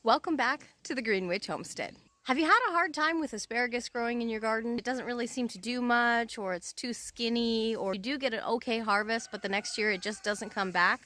Welcome back to the Green Witch Homestead. Have you had a hard time with asparagus growing in your garden? It doesn't really seem to do much, or it's too skinny, or you do get an okay harvest, but the next year it just doesn't come back?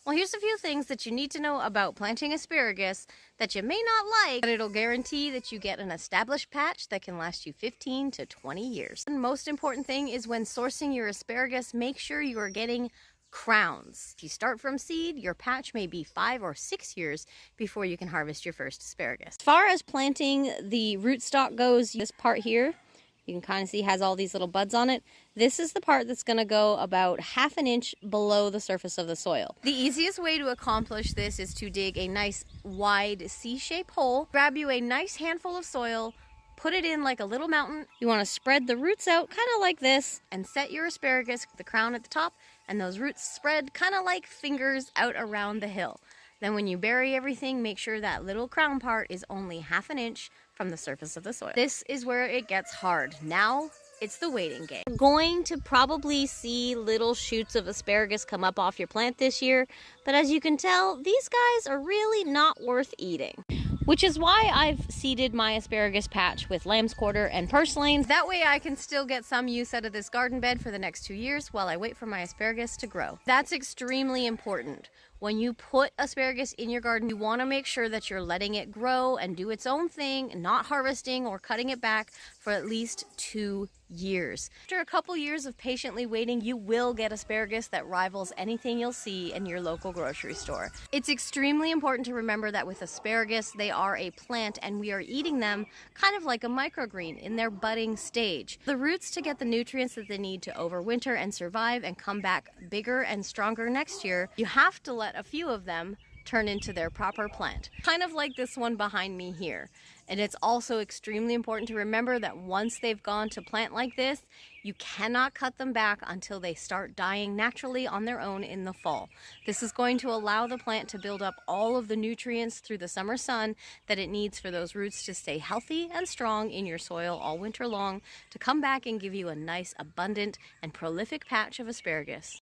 Well, here's a few things that you need to know about planting asparagus that you may not like, but it'll guarantee that you get an established patch that can last you 15 to 20 years. The most important thing is when sourcing your asparagus, make sure you are getting crowns. If you start from seed, your patch may be 5 or 6 years before you can harvest your first asparagus. As far as planting the rootstock goes, this part here, you can kind of see has all these little buds on it. This is the part that's going to go about 1/2 inch below the surface of the soil. The easiest way to accomplish this is to dig a nice wide C-shaped hole, grab you a nice handful of soil, put it in like a little mountain. You want to spread the roots out kind of like this and set your asparagus, the crown at the top, and those roots spread kind of like fingers out around the hill. Then when you bury everything, make sure that little crown part is only 1/2 inch from the surface of the soil. This is where it gets hard. Now it's the waiting game. You're going to probably see little shoots of asparagus come up off your plant this year, but as you can tell, these guys are really not worth eating. Which is why I've seeded my asparagus patch with lamb's quarter and purslane. That way I can still get some use out of this garden bed for the next 2 years while I wait for my asparagus to grow. That's extremely important. When you put asparagus in your garden, you want to make sure that you're letting it grow and do its own thing, not harvesting or cutting it back for at least 2 years. After a couple years of patiently waiting, you will get asparagus that rivals anything you'll see in your local grocery store. It's extremely important to remember that with asparagus, they are a plant and we are eating them kind of like a microgreen in their budding stage. The roots to get the nutrients that they need to overwinter and survive and come back bigger and stronger next year, you have to let a few of them turn into their proper plant. Kind of like this one behind me here. And it's also extremely important to remember that once they've gone to plant like this, you cannot cut them back until they start dying naturally on their own in the fall. This is going to allow the plant to build up all of the nutrients through the summer sun that it needs for those roots to stay healthy and strong in your soil all winter long to come back and give you a nice, abundant, and prolific patch of asparagus.